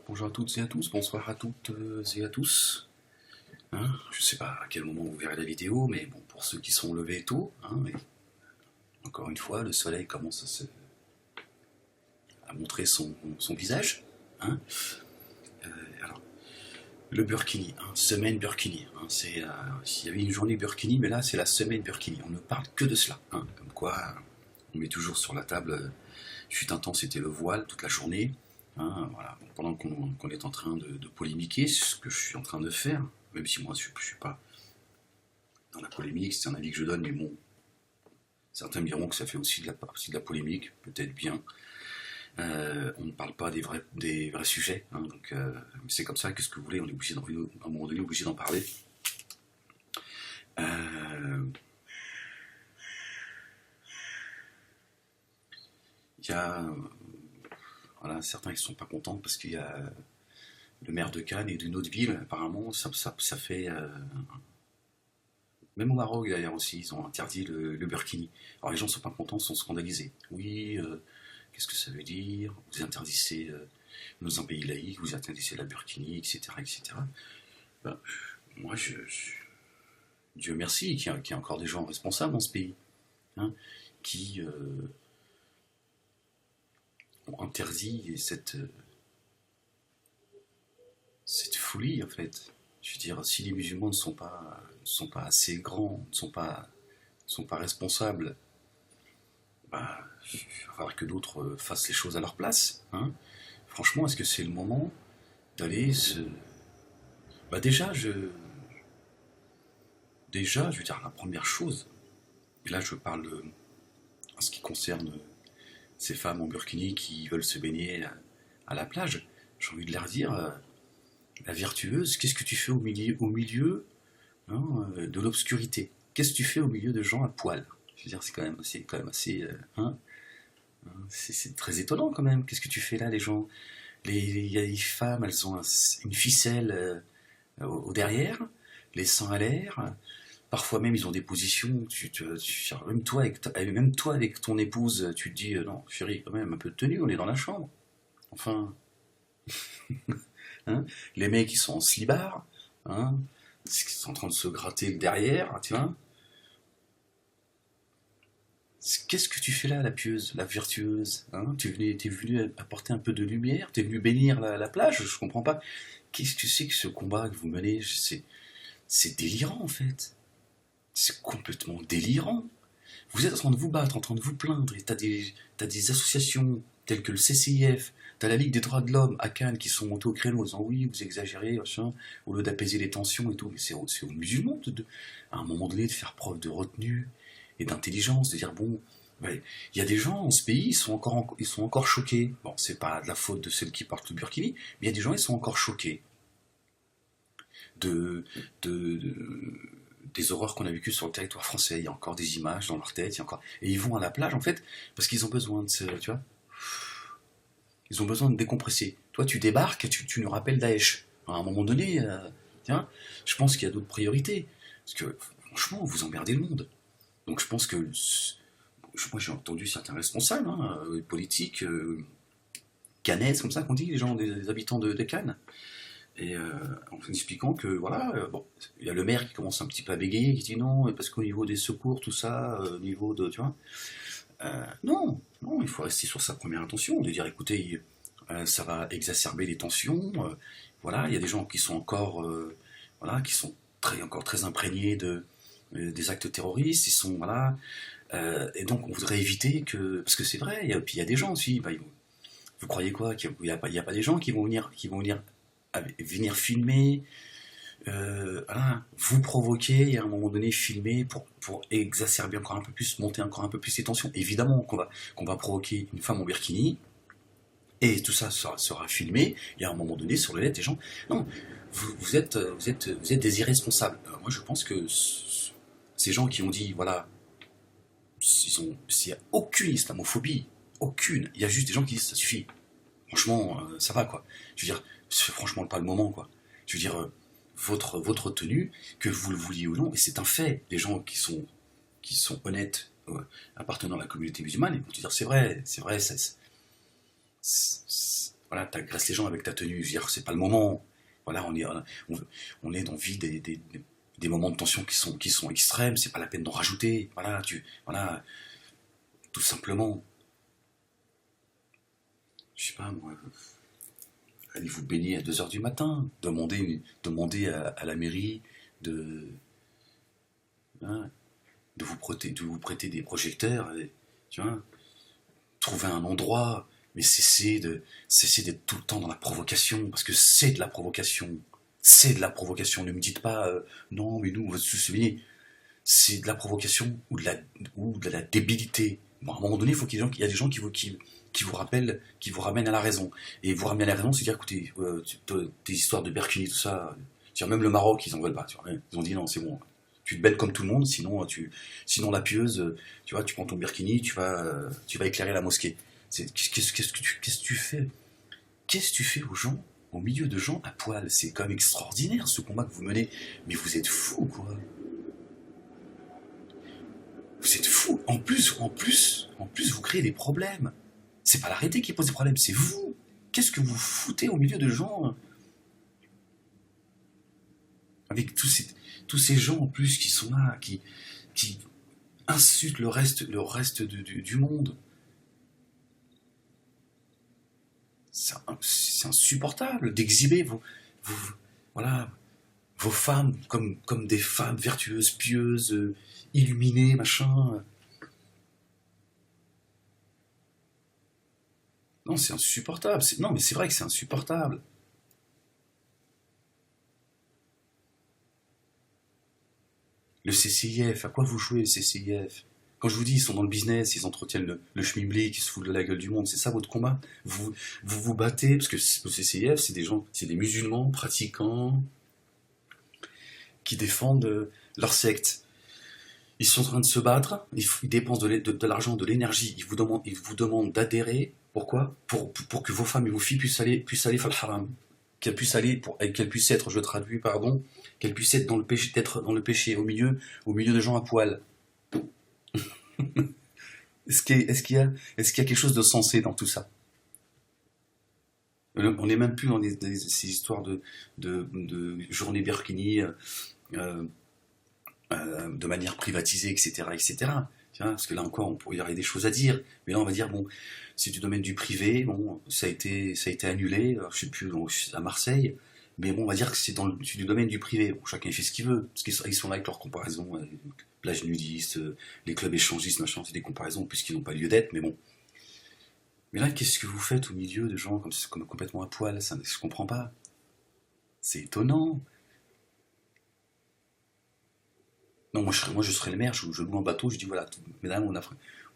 Bonjour à toutes et à tous, bonsoir à toutes et à tous. Je ne sais pas à quel moment vous verrez la vidéo, mais bon, pour ceux qui sont levés tôt, encore une fois, le soleil commence à montrer son visage. hein. Alors, le Burkini, semaine Burkini. S'il y avait une journée Burkini, mais là c'est la semaine Burkini. On ne parle que de cela. Comme quoi, on met toujours sur la table. Fut un temps, c'était le voile toute la journée. Voilà. Bon, pendant qu'on est en train de polémiquer, ce que je suis en train de faire, même si moi je ne suis pas dans la polémique, c'est un avis que je donne, mais bon, certains me diront que ça fait aussi de la polémique, peut-être bien. On ne parle pas des vrais sujets, donc c'est comme ça, qu'est-ce que vous voulez, on est obligé à un moment donné obligé d'en parler. Il y a voilà, certains qui ne sont pas contents parce qu'il y a le maire de Cannes et d'une autre ville, apparemment, ça fait. Même au Maroc d'ailleurs aussi, ils ont interdit le burkini. Alors les gens ne sont pas contents, sont scandalisés. Oui, qu'est-ce que ça veut dire? Vous interdisez, dans un pays laïque, vous interdisez la burkini, etc. etc. Ben, moi, Dieu merci qu'il y a encore des gens responsables dans ce pays, qui ont interdit cette folie en fait. Je veux dire, si les musulmans ne sont pas assez grands, ne sont pas responsables, bah, il va falloir que d'autres fassent les choses à leur place. Franchement, est-ce que c'est le moment d'aller se... Bah déjà, je veux dire, la première chose, et là je parle en ce qui concerne ces femmes en burkini qui veulent se baigner à la plage, j'ai envie de leur dire, la vertueuse, qu'est-ce que tu fais au milieu de l'obscurité? Qu'est-ce que tu fais au milieu de gens à poil? Je veux dire, c'est quand même assez, c'est très étonnant quand même. Qu'est-ce que tu fais là, les gens? Il y a des femmes, elles ont une ficelle au derrière, les seins à l'air. Parfois même, ils ont des positions. Même toi, avec ton épouse, tu te dis non, chérie, quand même un peu de tenue. On est dans la chambre. Enfin, les mecs, ils sont en slibard, ils sont en train de se gratter le derrière, tu vois. Qu'est-ce que tu fais là, la pieuse, la vertueuse? T'es venu apporter un peu de lumière? T'es venu bénir la plage? Je comprends pas. Qu'est-ce que c'est que ce combat que vous menez? C'est délirant, en fait. C'est complètement délirant. Vous êtes en train de vous battre, en train de vous plaindre, et t'as des associations telles que le CCIF, t'as la Ligue des droits de l'homme à Cannes qui sont montées au créneau en disant oui, vous exagérez, machin, au lieu d'apaiser les tensions et tout. Mais c'est aux musulmans, à un moment donné, de faire preuve de retenue et d'intelligence, de dire bon, ouais, il y a des gens dans ce pays, ils sont encore choqués. Bon, c'est pas de la faute de celles qui portent le burkini, mais il y a des gens, ils sont encore choqués de, des horreurs qu'on a vécues sur le territoire français. Il y a encore des images dans leur tête, et ils vont à la plage en fait parce qu'ils ont besoin tu vois, ils ont besoin de décompresser. Toi, tu débarques et tu nous rappelles Daesh. À un moment donné, tiens, je pense qu'il y a d'autres priorités parce que franchement, vous emmerdez le monde. Donc je pense que moi j'ai entendu certains responsables politiques, canaises comme ça qu'on dit, les gens des habitants de Cannes, et en expliquant que voilà, bon, il y a le maire qui commence un petit peu à bégayer, qui dit non, parce qu'au niveau des secours, tout ça, au niveau de, tu vois, non, non, il faut rester sur sa première intention, de dire écoutez, ça va exacerber les tensions, voilà, il y a des gens qui sont encore, voilà, qui sont encore très imprégnés des actes terroristes, ils sont, voilà, et donc on voudrait éviter que, parce que c'est vrai, puis il y a des gens aussi, vous croyez quoi, qu'il n'y a pas des gens qui vont venir filmer, voilà, vous provoquer et à un moment donné filmer pour exacerber encore un peu plus, monter encore un peu plus les tensions. Évidemment qu'on va provoquer une femme en burkini et tout ça sera filmé et à un moment donné sur le net les gens, non, vous êtes des irresponsables. Moi je pense que ces gens qui ont dit voilà, il n'y a aucune islamophobie, aucune, il y a juste des gens qui disent ça suffit, franchement ça va quoi, je veux dire c'est franchement pas le moment quoi, je veux dire votre tenue, que vous le vouliez ou non, et c'est un fait. Les gens qui sont honnêtes, appartenant à la communauté musulmane, ils vont te dire c'est vrai, voilà, t'agresses les gens avec ta tenue. Je veux dire, c'est pas le moment. Voilà, on est dans vie des moments de tension qui sont extrêmes. C'est pas la peine d'en rajouter. Voilà, voilà, tout simplement. Je sais pas, moi, allez vous baigner à 2 heures du matin. Demandez à la mairie de, hein, de vous prêter des projecteurs. Tu vois, trouver un endroit, mais cessez d'être tout le temps dans la provocation, parce que c'est de la provocation. C'est de la provocation. Ne me dites pas, non, mais nous, on va se souvenir. C'est de la provocation ou de la débilité. Bon, à un moment donné, il y a des gens qui vous rappellent, qui vous ramènent à la raison. Et vous ramener à la raison, c'est dire, écoutez, tes histoires de Berkini, tout ça, même le Maroc, ils en veulent pas. Ils ont dit non, c'est bon. Tu te bêtes comme tout le monde, sinon la pieuse, tu vois, tu prends ton Birkini, tu vas éclairer la mosquée. Qu'est-ce que tu fais? Qu'est-ce que tu fais aux gens, au milieu de gens à poil? C'est quand même extraordinaire ce combat que vous menez. Mais vous êtes fous, quoi. Vous êtes fous. En plus, vous créez des problèmes. C'est pas l'arrêté qui pose des problèmes, c'est vous. Qu'est-ce que vous foutez au milieu de gens avec tous ces gens en plus qui sont là, qui insultent le reste du monde? C'est insupportable d'exhiber voilà, vos femmes comme des femmes vertueuses, pieuses, illuminées, machin. Non, c'est insupportable. Non, mais c'est vrai que c'est insupportable. Le CCIF, à quoi vous jouez le CCIF? Quand je vous dis, ils sont dans le business, ils entretiennent le schmilblick, ils se foutent de la gueule du monde, c'est ça votre combat? Vous battez, parce que le CCIF, c'est des gens, c'est des musulmans pratiquants qui défendent leur secte. Ils sont en train de se battre, ils dépensent de l'argent, de l'énergie, ils vous demandent d'adhérer. Pourquoi? Pour que vos femmes et vos filles puissent aller faire le haram. Qu'elles puissent être, je traduis, pardon, qu'elles puissent être dans le péché, au milieu de gens à poil. Est-ce qu'il y a quelque chose de sensé dans tout ça? On n'est même plus dans ces histoires de journée Birkini de manière privatisée, etc., etc. Tiens, parce que là encore, il y aurait des choses à dire. Mais là, on va dire, bon, c'est du domaine du privé, bon, ça a été annulé, alors, je sais plus, à Marseille, mais bon, on va dire que c'est du domaine du privé. Bon, chacun fait ce qu'il veut, parce qu'ils sont là avec leurs comparaisons, plage nudiste, les clubs échangistes, machin, c'est des comparaisons puisqu'ils n'ont pas lieu d'être, mais bon. Mais là, qu'est-ce que vous faites au milieu de gens comme complètement à poil? Ça, je comprends pas. C'est étonnant. Non, je serais le maire, je loue un bateau, je dis voilà, mesdames,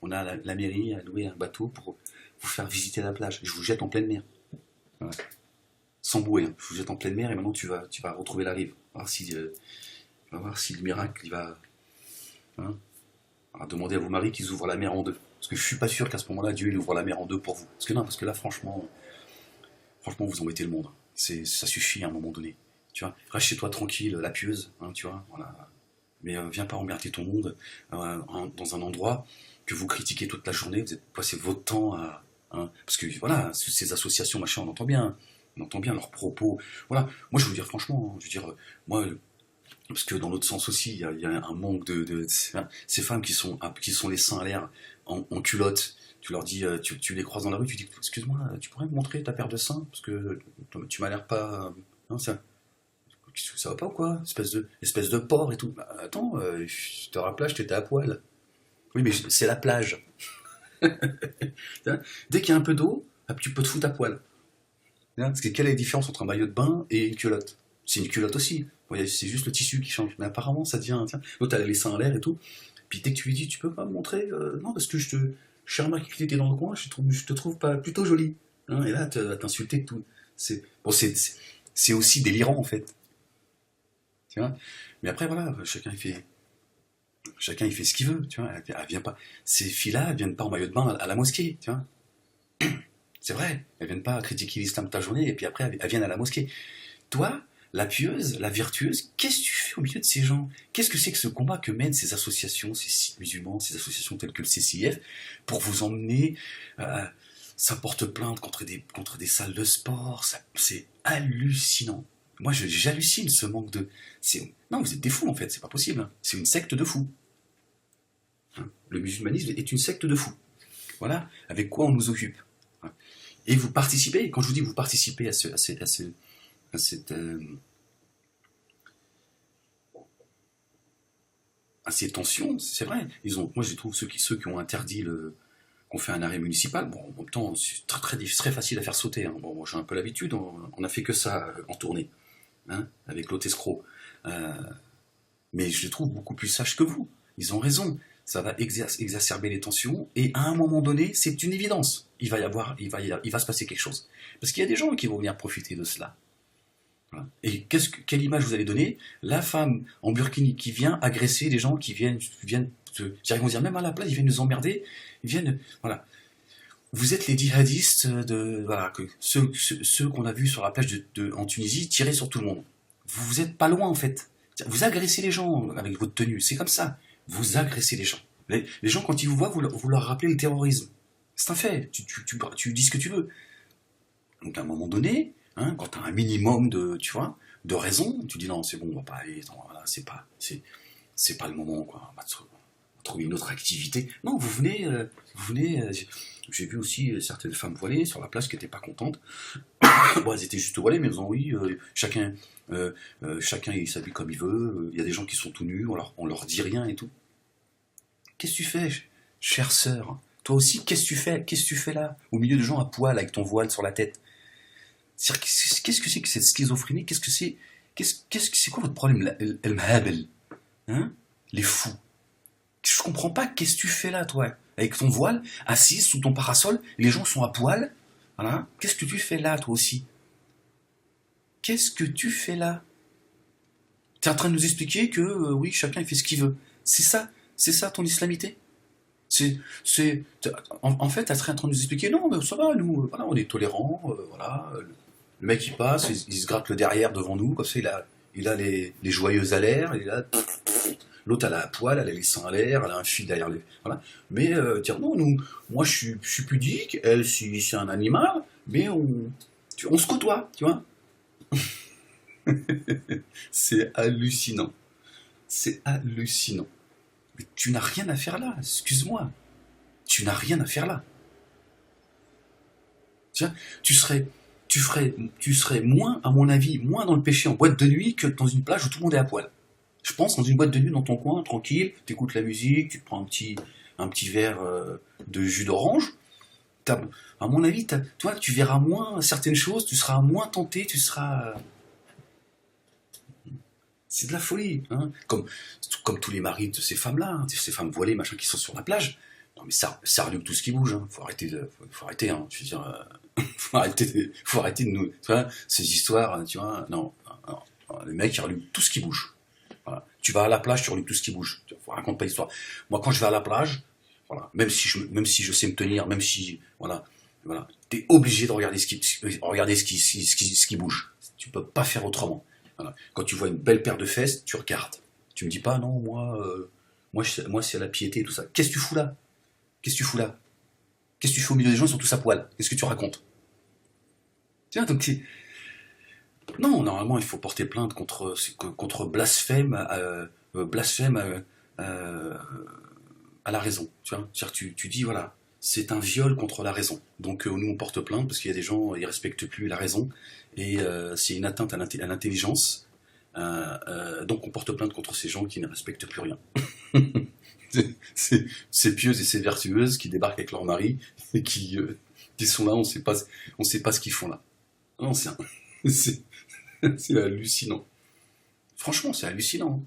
on a la mairie à louer un bateau pour vous faire visiter la plage. Je vous jette en pleine mer. Voilà. Sans bouée, hein. Je vous jette en pleine mer et maintenant tu vas retrouver la rive. On va voir si le miracle il va. Hein, alors, demandez à vos maris qu'ils ouvrent la mer en deux. Parce que je suis pas sûr qu'à ce moment-là, Dieu il ouvre la mer en deux pour vous. Parce que non, parce que là, franchement, vous embêtez le monde. Ça suffit à un moment donné. Tu vois, reste chez toi tranquille, la pieuse, hein, tu vois, voilà. Mais viens pas emmerder ton monde dans un endroit que vous critiquez toute la journée, vous passez votre temps à. Hein, parce que voilà, ces associations, machin, on entend bien leurs propos. Voilà, moi je veux dire franchement, je veux dire, moi, parce que dans l'autre sens aussi, il y a un manque ces femmes qui sont les seins à l'air en culotte. Tu leur dis, tu les croises dans la rue, tu dis, excuse-moi, tu pourrais me montrer ta paire de seins parce que tu m'as l'air pas. Non, ça va pas ou quoi? Espèce de porc et tout. Bah, attends, je te rappelle, je t'étais à poil. Oui, mais c'est la plage. Dès qu'il y a un peu d'eau, hop, tu peux te foutre à poil. Parce que quelle est la différence entre un maillot de bain et une culotte? C'est une culotte aussi. Ouais, c'est juste le tissu qui change. Mais apparemment, ça devient. Tiens, l'autre, elle a les seins en l'air et tout. Puis dès que tu lui dis, tu peux pas me montrer? Non, parce que je remarqué que tu étais dans le coin, je te trouve pas plutôt jolie. Hein, et là, tu vas t'insulter tout. C'est aussi délirant en fait. Tu vois, mais après, voilà, chacun il fait ce qu'il veut. Tu vois, elle vient pas. Ces filles-là, elles viennent pas en maillot de bain à la mosquée. Tu vois, c'est vrai. Elles viennent pas critiquer l'islam ta journée et puis après, elles viennent à la mosquée. Toi, la pieuse, la vertueuse, qu'est-ce que tu fais au milieu de ces gens? Qu'est-ce que c'est que ce combat que mènent ces associations, ces sites musulmans, ces associations telles que le CCIF, pour vous emmener ça porte plainte contre des salles de sport, c'est hallucinant. Moi, j'hallucine ce manque de... Non, vous êtes des fous, en fait, c'est pas possible. Hein. C'est une secte de fous. Hein. Le musulmanisme est une secte de fous. Voilà, avec quoi on nous occupe. Hein. Et vous participez, quand je vous dis que vous participez à ces tensions, c'est vrai. Moi, je trouve ceux qui ont interdit qu'on fait un arrêt municipal, bon, en même temps, c'est très facile à faire sauter. Hein. Bon, moi, j'ai un peu l'habitude, on a fait que ça en tournée, hein, avec l'autre escroc. Euh, mais je les trouve beaucoup plus sages que vous. Ils ont raison. Ça va exacerber les tensions, et à un moment donné, c'est une évidence. Il va se passer quelque chose. Parce qu'il y a des gens qui vont venir profiter de cela. Voilà. Et quelle image vous allez donner? La femme en burkini qui vient agresser les gens qui viennent ils vont dire même à la place, ils viennent nous emmerder, voilà. Vous êtes les djihadistes voilà, ceux qu'on a vus sur la plage en Tunisie tirer sur tout le monde. Vous êtes pas loin en fait. Vous agressez les gens avec votre tenue, c'est comme ça. Vous agressez les gens. Les gens quand ils vous voient, vous leur rappelez le terrorisme. C'est un fait. Tu dis ce que tu veux. Donc à un moment donné, hein, quand tu as un minimum de raison, tu dis non, c'est bon, on va pas aller, non, voilà, c'est pas le moment, quoi. On va trouver une autre activité. Non, vous venez. J'ai vu aussi certaines femmes voilées sur la place qui n'étaient pas contentes. Bon, elles étaient juste voilées, mais elles disant oui, chacun il s'habille comme il veut. Il y a des gens qui sont tout nus, on leur dit rien et tout. Qu'est-ce que tu fais, chère sœur? Toi aussi, qu'est-ce que tu fais là, au milieu de gens à poil avec ton voile sur la tête? Qu'est-ce que c'est que cette schizophrénie? C'est quoi votre problème, El Mahabel? Hein? Les fous. Je comprends pas, qu'est-ce que tu fais là, toi? Avec ton voile, assise sous ton parasol, et les gens sont à poil. Voilà. Qu'est-ce que tu fais là, toi aussi? Qu'est-ce que tu fais là? T'es en train de nous expliquer que, oui, chacun il fait ce qu'il veut. C'est ça ton islamité? En fait, elle serait en train de nous expliquer, non, mais ça va, nous, voilà, on est tolérants, voilà. Le mec, il passe, il se gratte le derrière devant nous, comme ça, il a les joyeuses à l'air, il a... L'autre, elle a la poêle, elle a les seins à l'air, elle a un fil derrière les... Voilà. Mais, dire, non, moi, je suis pudique, elle, si c'est un animal, mais on se côtoie, tu vois. C'est hallucinant. C'est hallucinant. Mais tu n'as rien à faire là, excuse-moi. Tu n'as rien à faire là. Tiens, tu serais moins, à mon avis, moins dans le péché en boîte de nuit que dans une plage où tout le monde est à poil. Je pense dans une boîte de nuit dans ton coin, tranquille, t'écoutes la musique, tu te prends un petit verre de jus d'orange. À mon avis, toi, tu verras moins certaines choses, tu seras moins tenté, c'est de la folie, hein. Comme tous les maris de ces femmes-là, hein, ces femmes voilées, machin, qui sont sur la plage. Non mais ça reluque tout ce qui bouge, hein. Faut arrêter, hein. Je veux dire, faut arrêter de nous, tu vois, ces histoires, tu vois, non, les mecs, ils reluquent tout ce qui bouge. Voilà. Tu vas à la plage, tu reluques tout ce qui bouge. Raconte pas l'histoire. Moi, quand je vais à la plage, voilà, même si je sais me tenir, même si, voilà, t'es obligé de regarder ce qui bouge. Tu peux pas faire autrement. Voilà. Quand tu vois une belle paire de fesses, tu regardes. Tu me dis pas, non, moi c'est la piété et tout ça. Qu'est-ce que tu fous là? Qu'est-ce que tu fous là? Qu'est-ce que tu fais au milieu des gens, ils sont tous à poil? Qu'est-ce que tu racontes? Tiens, donc non, normalement, il faut porter plainte contre blasphème, euh, à la raison. Tu vois, tu dis, voilà, c'est un viol contre la raison. Donc nous, on porte plainte parce qu'il y a des gens, ils respectent plus la raison, et c'est une atteinte à l'intelligence. Donc on porte plainte contre ces gens qui ne respectent plus rien. Ces pieuses et ces vertueuses qui débarquent avec leur mari et qui sont là, on sait pas ce qu'ils font là. Non, c'est c'est hallucinant. Franchement, c'est hallucinant.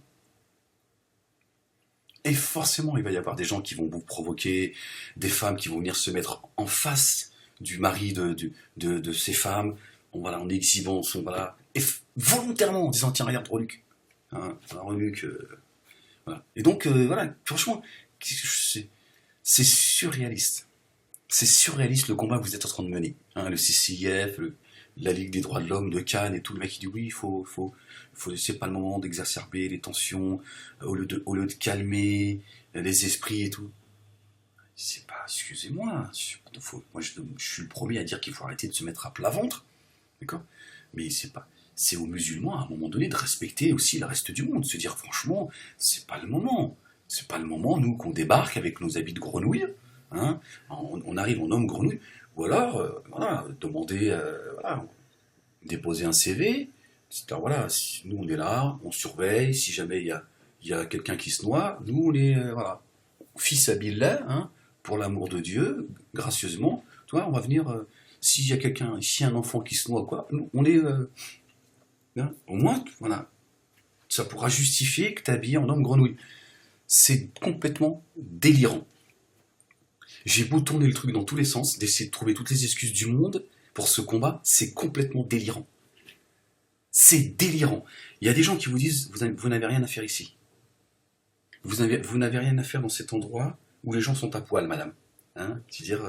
Et forcément, il va y avoir des gens qui vont vous provoquer, des femmes qui vont venir se mettre en face du mari de ces femmes, voilà, en exhibant voilà, et volontairement en disant tiens, regarde, Reluc. Hein, Reluc, voilà. Et donc, voilà, franchement, c'est surréaliste. C'est surréaliste le combat que vous êtes en train de mener. Hein, le CCIF, la Ligue des droits de l'homme de Cannes et tout, le mec il dit oui, c'est pas le moment d'exacerber les tensions, au lieu de calmer les esprits et tout. c'est pas, excusez-moi, moi je suis le premier à dire qu'il faut arrêter de se mettre à plat ventre, d'accord? Mais c'est pas, c'est aux musulmans à un moment donné de respecter aussi le reste du monde, de se dire franchement, c'est pas le moment. C'est pas le moment, nous, qu'on débarque avec nos habits de grenouille, hein, on arrive en homme grenouille, ou alors, voilà, demander, voilà, déposer un CV, c'est-à-dire, voilà, nous on est là, on surveille, si jamais il y a quelqu'un qui se noie, nous on est, voilà, fils habillah, hein, pour l'amour de Dieu, gracieusement, toi, on va venir, s'il y a quelqu'un, s'il y a un enfant qui se noie, quoi, nous, on est, hein, au moins, voilà, ça pourra justifier que t'es habillé en homme grenouille. C'est complètement délirant. J'ai beau tourner le truc dans tous les sens, d'essayer de trouver toutes les excuses du monde pour ce combat, c'est complètement délirant. C'est délirant. Il y a des gens qui vous disent, vous n'avez rien à faire ici. Vous n'avez rien à faire dans cet endroit où les gens sont à poil, madame. Hein, c'est-à-dire,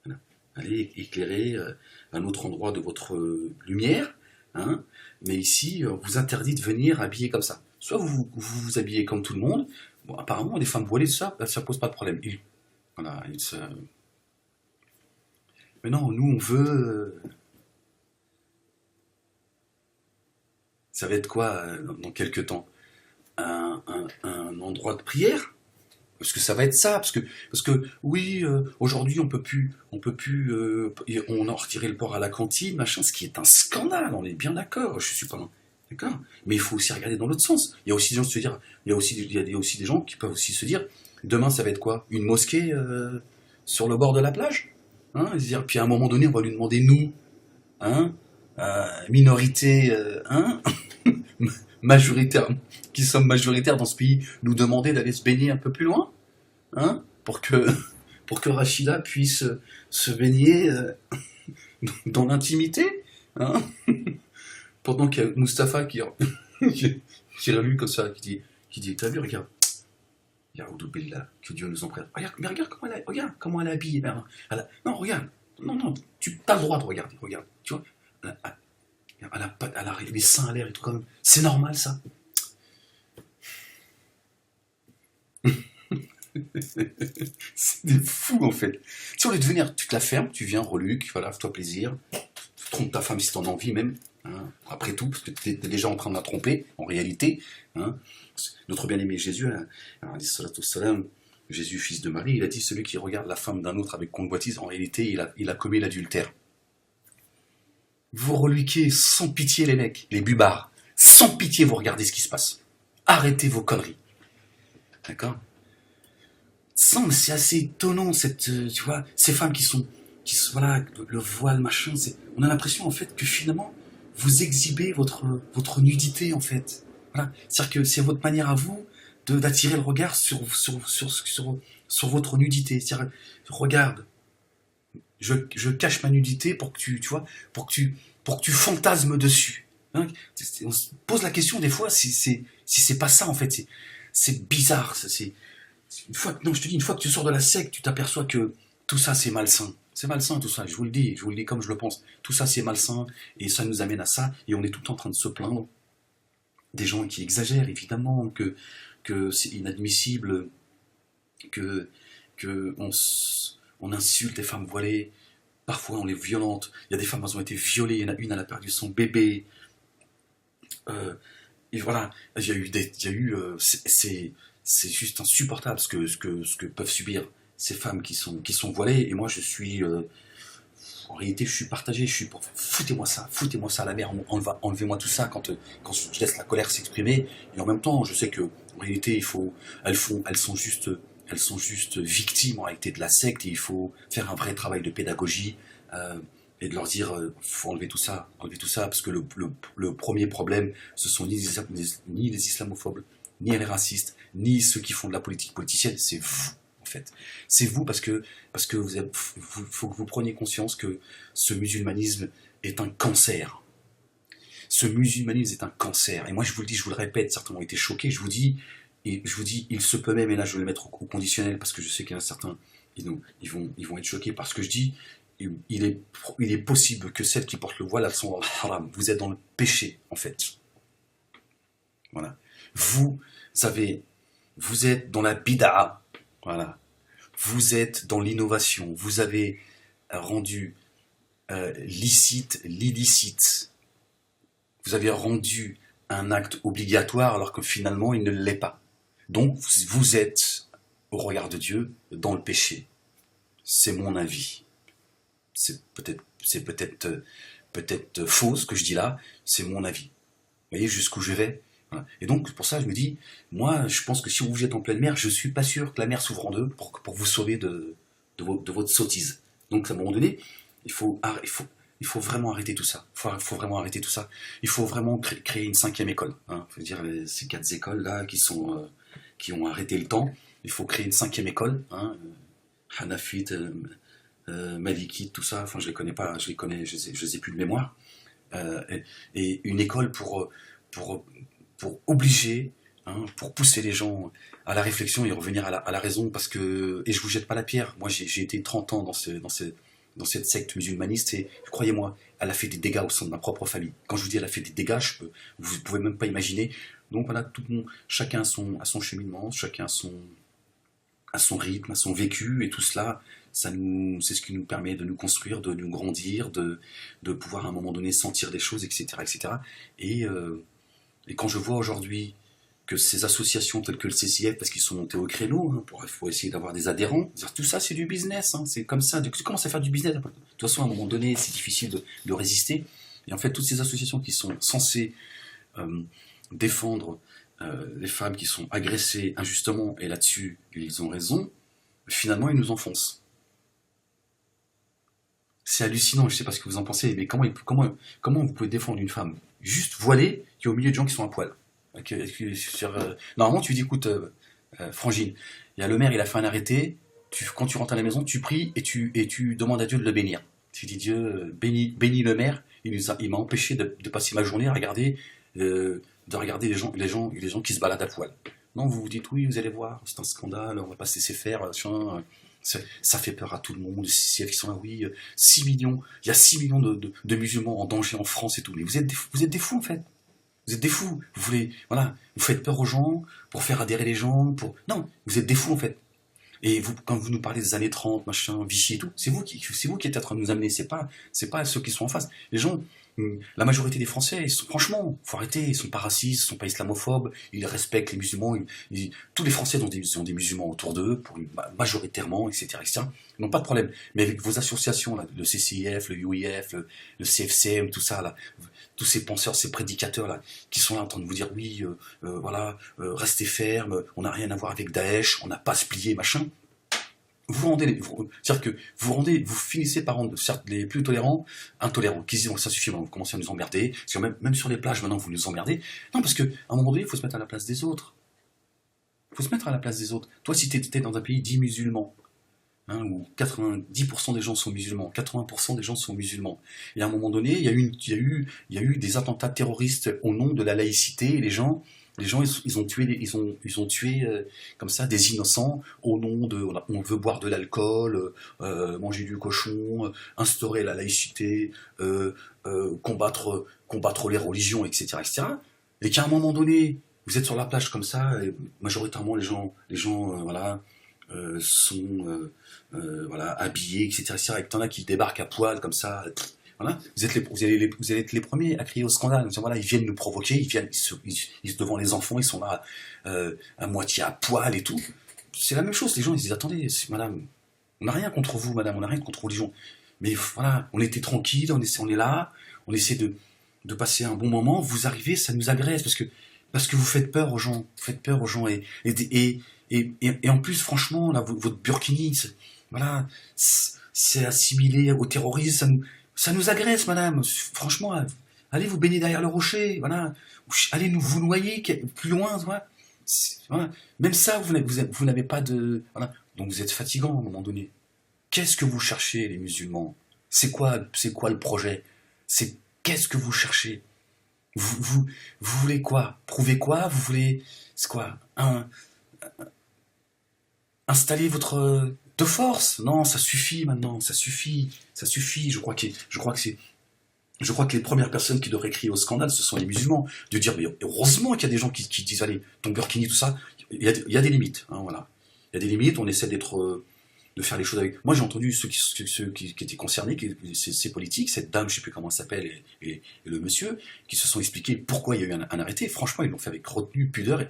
voilà, allez éclairer un autre endroit de votre lumière. Hein, mais ici, on vous interdit de venir habillé comme ça. Soit vous habillez comme tout le monde. Bon, apparemment, les femmes voilées, ça pose pas de problème. Voilà, mais non, nous, on veut... ça va être quoi dans quelques temps? Un endroit de prière? Parce que ça va être ça, parce que oui, aujourd'hui on peut plus, on a retiré le porc à la cantine, machin, ce qui est un scandale, on est bien d'accord, je suis pas d'accord, mais il faut aussi regarder dans l'autre sens. Il y a aussi des gens se dire, il y a aussi des gens qui peuvent aussi se dire, demain ça va être quoi? Une mosquée sur le bord de la plage, hein, dire, puis à un moment donné on va lui demander nous, hein, minorité, hein, majoritaire, qui sommes majoritaires dans ce pays, nous demander d'aller se baigner un peu plus loin, hein, pour que Rachida puisse se baigner dans l'intimité, hein, pendant qu'il y a Mustapha qui l'a lu comme ça, qui dit, t'as vu, regarde, Billah, que Dieu nous en prête. Regarde, mais regarde comment elle est habillée. Non, regarde, non, tu as le droit de regarder, regarde, tu vois, elle a les seins à l'air et tout quand même. C'est normal ça. C'est des fous en fait. Si au lieu de venir, tu te la fermes, tu viens, reluque, voilà, fais-toi plaisir. Trompe ta femme si t'en as envie même. Hein, après tout, parce que t'es déjà en train de la tromper, en réalité. Hein. Notre bien-aimé Jésus, salam, Jésus, fils de Marie, il a dit celui qui regarde la femme d'un autre avec convoitise, en réalité, il a commis l'adultère. Vous reluquez sans pitié les mecs, les bubards. Sans pitié, vous regardez ce qui se passe. Arrêtez vos conneries. D'accord? C'est assez étonnant, tu vois, ces femmes voilà, le voile, machin, on a l'impression, en fait, que finalement, vous exhibez votre nudité, en fait. Voilà. C'est-à-dire que c'est votre manière à vous d'attirer le regard sur votre nudité. C'est-à-dire, regarde, je cache ma nudité pour que tu vois, pour que tu fantasmes dessus. Hein, on se pose la question des fois si c'est pas ça, en fait. C'est bizarre, non, je te dis, une fois que tu sors de la secte, tu t'aperçois que tout ça, c'est malsain. C'est malsain, tout ça, je vous le dis comme je le pense. Tout ça, c'est malsain, et ça nous amène à ça, et on est tout le temps en train de se plaindre des gens qui exagèrent, évidemment, que c'est inadmissible, que on insulte les femmes voilées, parfois on les violente. Il y a des femmes, elles ont été violées, il y en a une, elle a perdu son bébé. Et voilà, c'est juste insupportable ce que peuvent subir ces femmes qui sont voilées. Et moi, en réalité, je suis partagé. Je suis pour foutez-moi ça à la mer. Enlevez-moi tout ça quand je laisse la colère s'exprimer. Et en même temps, je sais que en réalité, elles sont juste victimes en réalité de la secte. Et il faut faire un vrai travail de pédagogie. Et de leur dire, faut enlever tout ça, parce que le premier problème, ce sont ni les islamophobes, ni les racistes, ni ceux qui font de la politique politicienne, c'est vous, en fait. C'est vous parce que faut que vous preniez conscience que ce musulmanisme est un cancer. Ce musulmanisme est un cancer. Et moi, je vous le dis, je vous le répète, certains ont été choqués, je vous dis, il se peut même, et là, je vais le mettre au conditionnel, parce que je sais qu'il y en a certains, ils vont être choqués par ce que je dis. Il est possible que celles qui portent le voile, elles sont dans le haram. Vous êtes dans le péché, en fait. Voilà. Vous êtes dans la bid'a. Voilà. Vous êtes dans l'innovation. Vous avez rendu licite l'illicite. Vous avez rendu un acte obligatoire alors que finalement il ne l'est pas. Donc vous êtes, au regard de Dieu, dans le péché. C'est mon avis. C'est peut-être faux ce que je dis là, c'est mon avis. Vous voyez jusqu'où je vais? Voilà. Et donc pour ça je me dis, moi je pense que si vous êtes en pleine mer, je suis pas sûr que la mer s'ouvre en deux pour vous sauver de votre sottise. Donc à un moment donné, il faut vraiment arrêter tout ça. Il faut vraiment arrêter tout ça. Il faut vraiment créer une cinquième école. Hein. Je veux dire, ces quatre écoles là qui ont arrêté le temps, il faut créer une cinquième école. Hein. Hanafite, Malikite, tout ça. Enfin, je les connais pas. Je les ai plus de mémoire. Et une école pour obliger, hein, pour pousser les gens à la réflexion et revenir à la raison, parce que, et je vous jette pas la pierre, moi j'ai été 30 ans dans cette secte musulmaniste, et croyez-moi, elle a fait des dégâts au sein de ma propre famille. Quand je vous dis elle a fait des dégâts, vous pouvez même pas imaginer. Donc voilà, chacun a son cheminement, chacun a son rythme, a son vécu, et tout cela, c'est ce qui nous permet de nous construire, de nous grandir, de pouvoir à un moment donné sentir des choses, etc. etc. Et quand je vois aujourd'hui que ces associations telles que le CCF, parce qu'ils sont montés au créneau, hein, pour essayer d'avoir des adhérents, tout ça c'est du business, hein, c'est comme ça, tu commences à faire du business, de toute façon à un moment donné c'est difficile de résister, et en fait toutes ces associations qui sont censées défendre les femmes qui sont agressées injustement, et là-dessus ils ont raison, finalement ils nous enfoncent. C'est hallucinant, je sais pas ce que vous en pensez, mais comment vous pouvez défendre une femme juste voilée qui est au milieu de gens qui sont à poil? Normalement, tu dis, écoute, Frangine, il y a le maire, il a fait un arrêté, quand tu rentres à la maison, tu pries et tu demandes à Dieu de le bénir. Tu dis, Dieu, bénis le maire, il m'a empêché de passer ma journée à regarder, de regarder les gens qui se baladent à poil. Non, vous vous dites, oui, vous allez voir, c'est un scandale, on va pas se laisser faire, ça fait peur à tout le monde, si ils sont là, oui, 6 millions, il y a 6 millions de musulmans en danger en France et tout, mais vous êtes des fous en fait. Vous êtes des fous. Voilà, vous faites peur aux gens pour faire adhérer les gens. Non, vous êtes des fous en fait. Et quand vous nous parlez des années 30, machin, Vichy et tout, c'est vous qui êtes en train de nous amener. C'est pas ceux qui sont en face. Les gens, la majorité des Français, franchement, faut arrêter. Ils sont pas racistes, ils sont pas islamophobes. Ils respectent les musulmans. Tous les Français ont des musulmans autour d'eux, majoritairement, etc., etc. Ils n'ont pas de problème. Mais avec vos associations, là, le CCIF, le UIF, le CFCM, tout ça, là, tous ces penseurs, ces prédicateurs là, qui sont là en train de vous dire oui, voilà, restez ferme, on n'a rien à voir avec Daesh, on n'a pas à se plier, machin. C'est-à-dire que vous finissez par rendre, certes, les plus tolérants, intolérants, qui disent, ça suffit, vous commencez à nous emmerder, parce que même sur les plages, maintenant, vous nous emmerdez. Non, parce qu'à un moment donné, il faut se mettre à la place des autres. Il faut se mettre à la place des autres. Toi, si tu étais dans un pays dit musulman, hein, où 90% des gens sont musulmans, 80% des gens sont musulmans. Et à un moment donné, il y a eu des attentats terroristes au nom de la laïcité, et les gens ils ont tué comme ça des innocents au nom de on veut boire de l'alcool, manger du cochon, instaurer la laïcité, combattre les religions, etc., etc. Et qu'à un moment donné, vous êtes sur la plage comme ça, et majoritairement les gens voilà, sont voilà, habillés, etc., etc., et que t'en as qui débarquent à poil comme ça. Voilà. Vous allez être les premiers à crier au scandale. Voilà, ils viennent nous provoquer, ils devant les enfants, ils sont là à moitié à poil et tout. C'est la même chose, les gens ils disent attendez, madame, on n'a rien contre vous, madame, on n'a rien contre religion. Mais voilà, on était tranquille, on est là, on essaie de passer un bon moment, vous arrivez, ça nous agresse parce que vous faites peur aux gens, et en plus, franchement, là, votre burkini, voilà, c'est assimilé au terrorisme, ça nous agresse, madame. Franchement, allez vous baigner derrière le rocher, voilà, allez vous noyer plus loin, voilà. Voilà. Même ça, vous n'avez pas de, voilà. Donc vous êtes fatigant à un moment donné. Qu'est-ce que vous cherchez, les musulmans? C'est quoi le projet? Qu'est-ce que vous cherchez? Vous voulez quoi? Prouver quoi? Vous voulez, c'est quoi? Installer votre de force? Non, ça suffit maintenant, ça suffit. Je crois que les premières personnes qui devraient crier au scandale, ce sont les musulmans. De dire, mais heureusement qu'il y a des gens qui disent, allez, ton burkini, tout ça, il y a des limites, hein, voilà. Il y a des limites, on essaie d'être de faire les choses avec. Moi, j'ai entendu ceux qui étaient concernés, ces politiques, cette dame, je sais plus comment elle s'appelle, et le monsieur, qui se sont expliqués pourquoi il y a eu un arrêté. Franchement, ils l'ont fait avec retenue, pudeur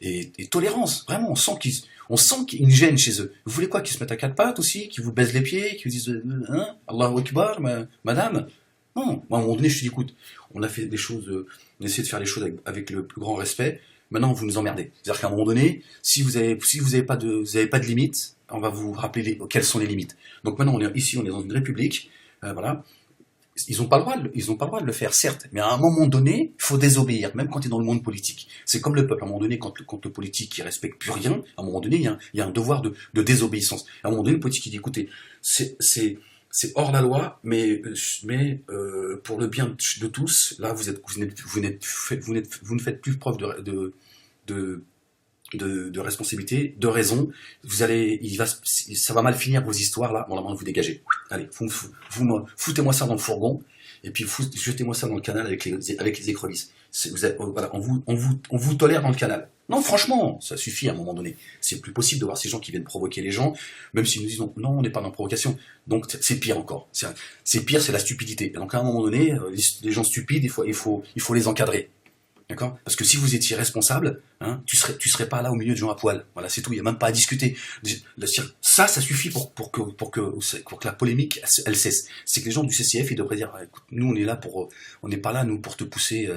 et tolérance. Vraiment, on sent qu'il y a une gêne chez eux. Vous voulez quoi? Qu'ils se mettent à quatre pattes aussi? Qu'ils vous baisent les pieds? Qu'ils vous disent hein, Allahu Akbar, madame? Non, moi, à un moment donné, je me suis dit, écoute, on a fait des choses, on a essayé de faire les choses avec le plus grand respect. Maintenant, vous nous emmerdez. C'est-à-dire qu'à un moment donné, si vous avez pas de limites, on va vous rappeler quelles sont les limites. Donc maintenant, ici, on est dans une république, voilà. Ils n'ont pas le droit, ils ont pas le droit de le faire, certes, mais à un moment donné, il faut désobéir, même quand tu es dans le monde politique. C'est comme le peuple, à un moment donné, quand le politique ne respecte plus rien, à un moment donné, il y a un devoir de désobéissance. À un moment donné, le politique, il dit, écoutez, c'est hors la loi, mais pour le bien de tous, là, vous ne faites plus preuve de, de responsabilité, de raison. Ça va mal finir vos histoires là. Bon, là, vous dégagez. Allez, foutez-moi ça dans le fourgon, et puis jetez-moi ça dans le canal avec les écrevisses. Voilà, on vous tolère dans le canal. Non, franchement, ça suffit à un moment donné. C'est plus possible de voir ces gens qui viennent provoquer les gens, même s'ils nous disent non, on n'est pas dans la provocation. Donc c'est pire encore. C'est pire, c'est la stupidité. Et donc à un moment donné, les gens stupides, il faut les encadrer. D'accord? Parce que si vous étiez responsable, hein, tu serais pas là au milieu de gens à poil. Voilà, c'est tout. Il n'y a même pas à discuter. Ça suffit pour que la polémique, elle cesse. C'est que les gens du CCF, ils devraient dire, écoute, nous, on n'est pas là, nous, pour te pousser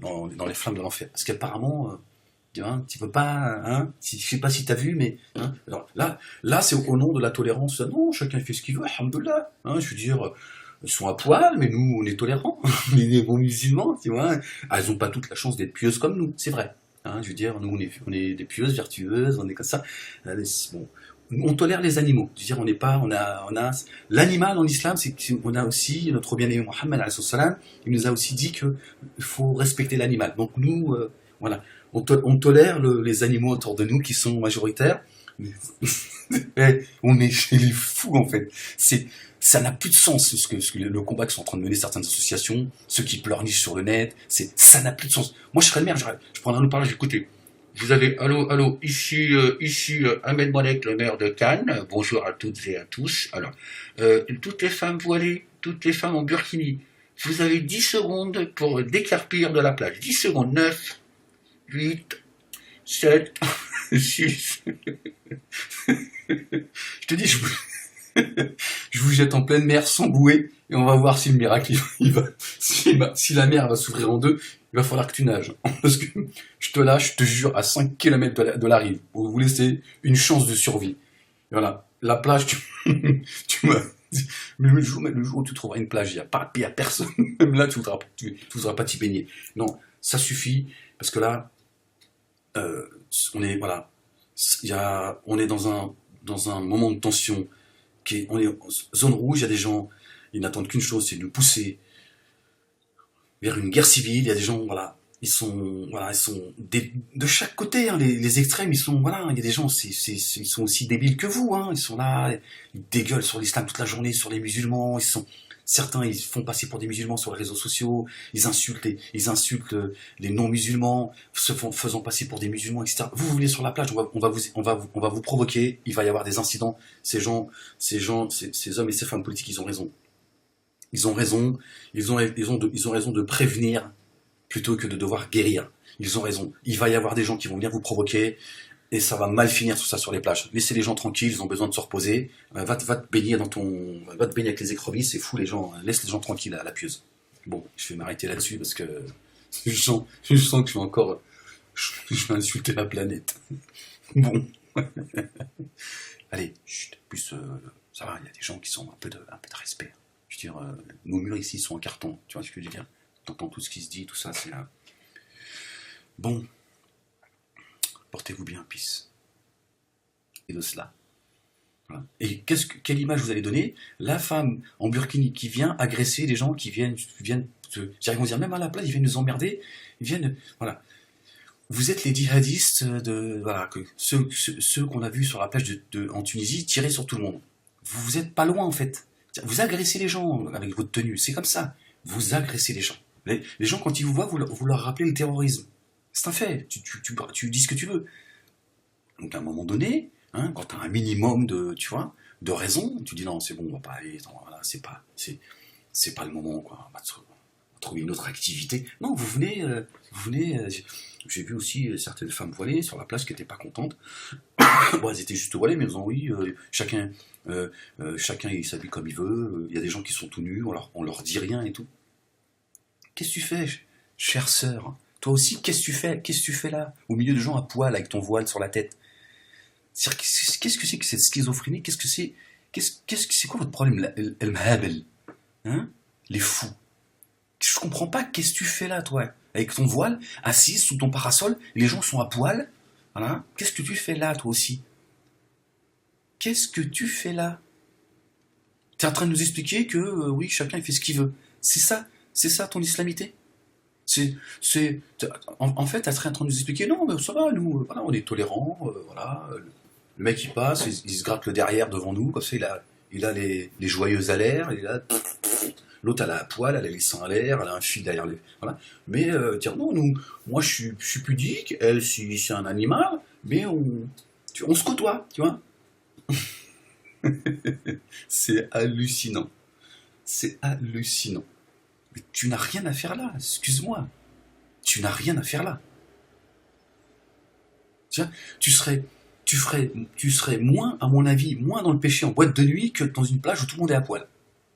dans les flammes de l'enfer. Parce qu'apparemment, hein, tu veux pas, hein, je sais pas si tu as vu, mais hein, alors, là, c'est au nom de la tolérance. Non, chacun fait ce qu'il veut, alhamdoulilah. Hein, je veux dire. Ils sont à poil, mais nous, on est tolérants. On est des bons musulmans, tu vois. Ah, elles n'ont pas toute la chance d'être pieuses comme nous, c'est vrai. Hein, je veux dire, nous, on est des pieuses, vertueuses, on est comme ça. Bon. On tolère les animaux. Je veux dire, l'animal en islam, on a aussi, notre bien-aimé Mohammed, il nous a aussi dit qu'il faut respecter l'animal. Donc nous, voilà, on tolère les animaux autour de nous qui sont majoritaires. On est chez les fous, en fait. Ça n'a plus de sens, le combat que sont en train de mener certaines associations, ceux qui pleurnichent sur le net, ça n'a plus de sens. Moi, je serais le maire, je prendrais un haut-parleur, écoutez, vous avez, allô, ici Ahmed Malek, le maire de Cannes, bonjour à toutes et à tous. Alors, toutes les femmes voilées, toutes les femmes en burkini, vous avez 10 secondes pour décarpir de la plage. 10 secondes, 9, 8, 7, 6. Je te dis, je vous jette en pleine mer sans bouée, et on va voir si le miracle, si la mer va s'ouvrir en deux, il va falloir que tu nages. Parce que je te jure, à 5 km de la rive, pour vous laisser une chance de survie. Et voilà, la plage, tu m'as dit, mais le jour où tu trouveras une plage, il n'y a personne. Même là, tu ne voudras pas t'y baigner. Non, ça suffit, parce que là, on est dans un moment de tension. On est en zone rouge, il y a des gens, ils n'attendent qu'une chose, c'est de nous pousser vers une guerre civile. Il y a des gens, voilà, ils sont de chaque côté, hein, les extrêmes, il y a des gens, ils sont aussi débiles que vous, hein, ils sont là, ils dégueulent sur l'islam toute la journée, sur les musulmans, certains, ils font passer pour des musulmans sur les réseaux sociaux, ils insultent les non-musulmans, faisant passer pour des musulmans, etc. Vous voulez sur la plage, on va vous provoquer, il va y avoir des incidents. Ces hommes et ces femmes politiques, ils ont raison. Ils ont raison, ils ont raison de prévenir plutôt que de devoir guérir. Ils ont raison. Il va y avoir des gens qui vont venir vous provoquer, et ça va mal finir tout ça sur les plages. Laissez les gens tranquilles, ils ont besoin de se reposer. Va te baigner va te baigner avec les écrevisses, c'est fou les gens. Laisse les gens tranquilles à la pieuse. Bon, je vais m'arrêter là-dessus parce que je sens que je vais insulter la planète. Bon. Allez, chut, plus ça va, il y a des gens qui sont un peu de respect. Je veux dire, nos murs ici sont en carton, tu vois ce que je veux dire? T'entends tout ce qui se dit, tout ça, c'est bon. Portez-vous bien, peace. Et de cela. Voilà. Et quelle image vous allez donner? La femme en burkini qui vient agresser les gens qui viennent ils vont dire même à la plage, ils viennent nous emmerder, voilà. Vous êtes les djihadistes ceux qu'on a vus sur la plage en Tunisie tirer sur tout le monde. Vous êtes pas loin en fait. Vous agressez les gens avec votre tenue, c'est comme ça. Vous agressez les gens. Les gens quand ils vous voient, vous leur rappelez le terrorisme. C'est un fait, tu dis ce que tu veux. Donc à un moment donné, Hein, quand tu as un minimum de, tu vois, de raison, tu dis non, c'est bon, on va pas aller, attends, voilà, c'est pas le moment, quoi. On va trouver une autre activité. Non, vous venez. J'ai vu aussi certaines femmes voilées sur la plage qui étaient pas contentes. Bon, elles étaient juste voilées, mais elles ont oui, chacun il s'habille comme il veut. Il y a des gens qui sont tout nus, on leur dit rien et tout. Qu'est-ce que tu fais, chère sœur? Toi aussi, qu'est-ce que tu fais? Qu'est-ce que tu fais là? Au milieu de gens à poil avec ton voile sur la tête. Qu'est-ce que c'est que cette schizophrénie? Qu'est-ce que c'est quoi votre problème? El Mahabel, hein? Les fous. Je comprends pas, qu'est-ce que tu fais là, toi? Avec ton voile, assise sous ton parasol, les gens sont à poil. Voilà. Qu'est-ce que tu fais là, toi aussi? Qu'est-ce que tu fais là? T'es en train de nous expliquer que, oui, chacun il fait ce qu'il veut. C'est ça ton islamité? C'est, en fait, elle serait en train de nous expliquer, non, mais ça va, nous, voilà, on est tolérants, voilà. Le mec, il passe, il se gratte le derrière devant nous, comme ça, il a les joyeuses à l'air, il a, l'autre, elle a la poêle, elle a les seins à l'air, elle a un fil derrière les, voilà. Mais, dire, non, nous, moi, je suis pudique, elle, si c'est un animal, mais on se côtoie, tu vois. C'est hallucinant. C'est hallucinant. Mais tu n'as rien à faire là, excuse-moi. Tu n'as rien à faire là. Tiens, tu serais moins, à mon avis, moins dans le péché en boîte de nuit que dans une plage où tout le monde est à poil.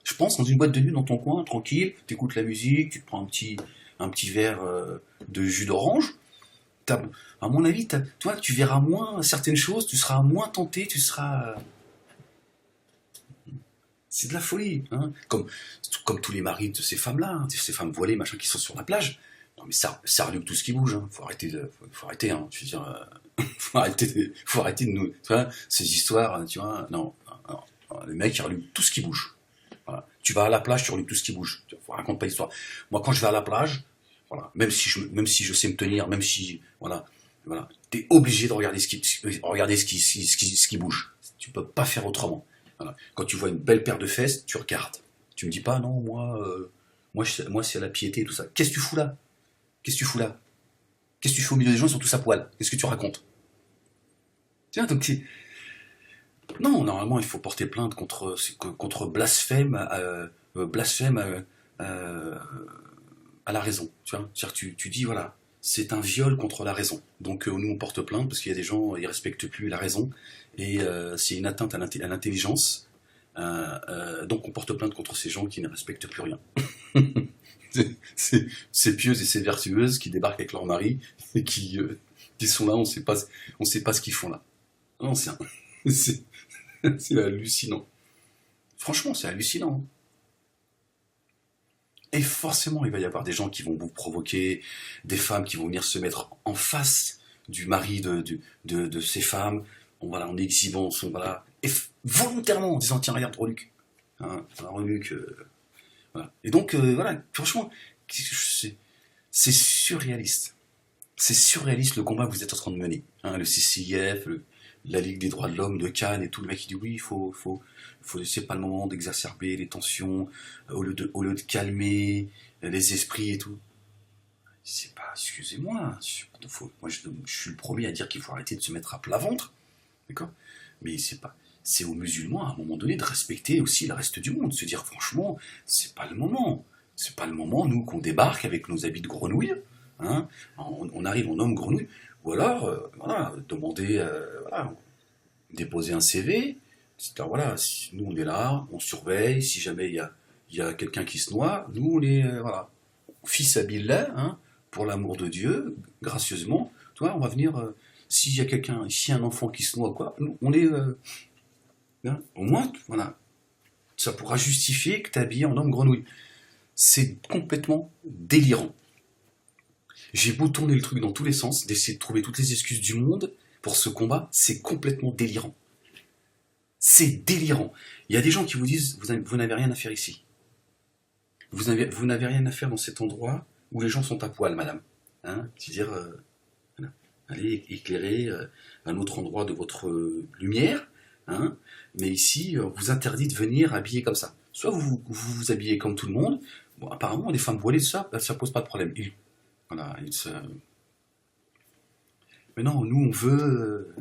Je pense dans une boîte de nuit dans ton coin, tranquille, t'écoutes la musique, tu te prends un petit verre de jus d'orange. À mon avis, toi, tu verras moins certaines choses, tu seras moins tenté, tu seras. C'est de la folie, hein. Comme tous les maris de ces femmes-là, hein, ces femmes voilées, machin, qui sont sur la plage. Non mais ça rallume tout ce qui bouge, hein. Faut arrêter, hein. Je veux dire, faut arrêter de nous, tu vois, ces histoires, tu vois, non, non, non, les mecs, ils rallument tout ce qui bouge. Voilà. Tu vas à la plage, tu rallumes tout ce qui bouge. Raconte pas l'histoire. Moi, quand je vais à la plage, voilà, même si je sais me tenir, même si, voilà, t'es obligé de regarder ce qui bouge. Tu peux pas faire autrement. Voilà. Quand tu vois une belle paire de fesses, tu regardes. Tu me dis pas, non, moi c'est la piété et tout ça. Qu'est-ce que tu fous là? Qu'est-ce que tu fous là? Qu'est-ce que tu fais au milieu des gens, ils sont tous à poil? Qu'est-ce que tu racontes? Tiens, donc non, normalement, il faut porter plainte contre blasphème, euh, à la raison. Tu vois, c'est-à-dire, tu dis, voilà, c'est un viol contre la raison. Donc, nous, on porte plainte parce qu'il y a des gens, ils respectent plus la raison et c'est une atteinte à l'intelligence. Donc, on porte plainte contre ces gens qui ne respectent plus rien. Ces pieuses et ces vertueuses qui débarquent avec leur mari et qui sont là, on sait pas ce qu'ils font là. Non, c'est c'est hallucinant. Franchement, c'est hallucinant. Et forcément, il va y avoir des gens qui vont vous provoquer, des femmes qui vont venir se mettre en face du mari de ces femmes, voilà, en exhibant son, voilà, et volontairement en disant tiens, regarde, Reluc. Hein, Reluc, voilà. Et donc, voilà, franchement, c'est surréaliste. C'est surréaliste le combat que vous êtes en train de mener. Hein, le CCIF, la Ligue des droits de l'homme de Cannes et tout, le mec il dit oui, c'est pas le moment d'exacerber les tensions, au lieu de calmer les esprits et tout. C'est pas, excusez-moi, moi je suis le premier à dire qu'il faut arrêter de se mettre à plat ventre, d'accord? Mais c'est aux musulmans à un moment donné de respecter aussi le reste du monde, de se dire franchement, c'est pas le moment. C'est pas le moment, nous, qu'on débarque avec nos habits de grenouille, hein, on arrive en homme grenouille, ou alors, voilà, demander, voilà, déposer un CV, c'est-à-dire, voilà, nous on est là, on surveille, si jamais il y a quelqu'un qui se noie, nous on est, voilà, fils Abillah, hein, pour l'amour de Dieu, gracieusement, toi, on va venir, s'il y a quelqu'un, s'il y a un enfant qui se noie, quoi, nous, on est, hein, au moins, voilà, ça pourra justifier que t'es habillé en homme grenouille. C'est complètement délirant. J'ai beau tourner le truc dans tous les sens, d'essayer de trouver toutes les excuses du monde pour ce combat, c'est complètement délirant. C'est délirant. Il y a des gens qui vous disent vous n'avez rien à faire ici. Vous n'avez rien à faire dans cet endroit où les gens sont à poil, madame. Hein, c'est-à-dire, voilà, allez éclairer un autre endroit de votre lumière, hein, mais ici, on vous interdit de venir habillé comme ça. Soit vous habillez comme tout le monde. Bon, apparemment, les femmes voilées, ça pose pas de problème. Voilà, mais non, nous, on veut.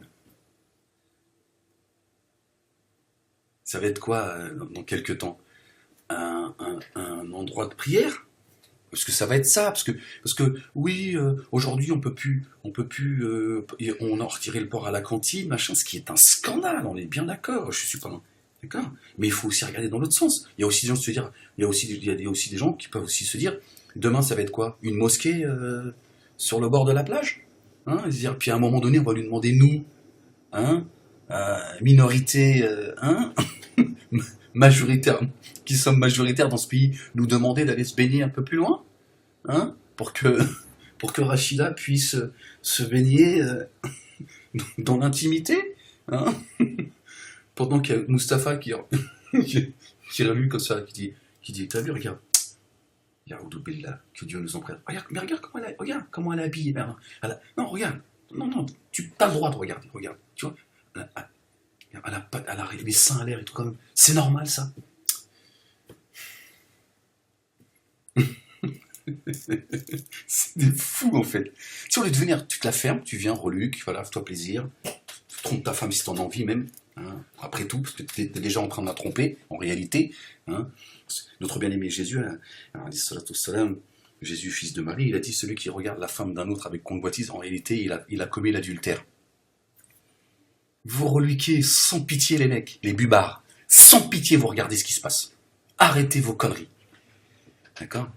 Ça va être quoi dans quelques temps? Un endroit de prière? Parce que ça va être ça, parce que oui, aujourd'hui on a retiré le port à la cantine, machin, ce qui est un scandale, on est bien d'accord, je suis pas d'accord. Mais il faut aussi regarder dans l'autre sens. Il y a aussi des gens se dire, il y a aussi des gens qui peuvent aussi se dire, demain ça va être quoi? Une mosquée sur le bord de la plage? Hein, et se dire, puis à un moment donné, on va lui demander nous, hein, minorité, hein, majoritaire, qui sommes majoritaires dans ce pays, nous demander d'aller se baigner un peu plus loin, hein, pour que Rachida puisse se baigner dans l'intimité, hein, pendant qu'il y a Mustapha qui regarde comme ça, qui dit, t'as vu, regarde, Billah, que Dieu nous en prête. Regarde, mais regarde comment elle est habillée. Non, regarde, non, tu as le droit de regarder, regarde, tu vois, elle a les seins à l'air et tout comme, c'est normal ça. C'est des fous en fait. Si on lieu de venir, tu te la fermes, tu viens, reluque, voilà, fais-toi plaisir. Trompe ta femme si t'en as envie même. Hein. Après tout, parce que t'es déjà en train de la tromper, en réalité. Hein. Notre bien-aimé Jésus, salam, Jésus, fils de Marie, il a dit celui qui regarde la femme d'un autre avec convoitise, en réalité, il a commis l'adultère. Vous reluquez sans pitié les mecs, les bubards. Sans pitié, vous regardez ce qui se passe. Arrêtez vos conneries. D'accord?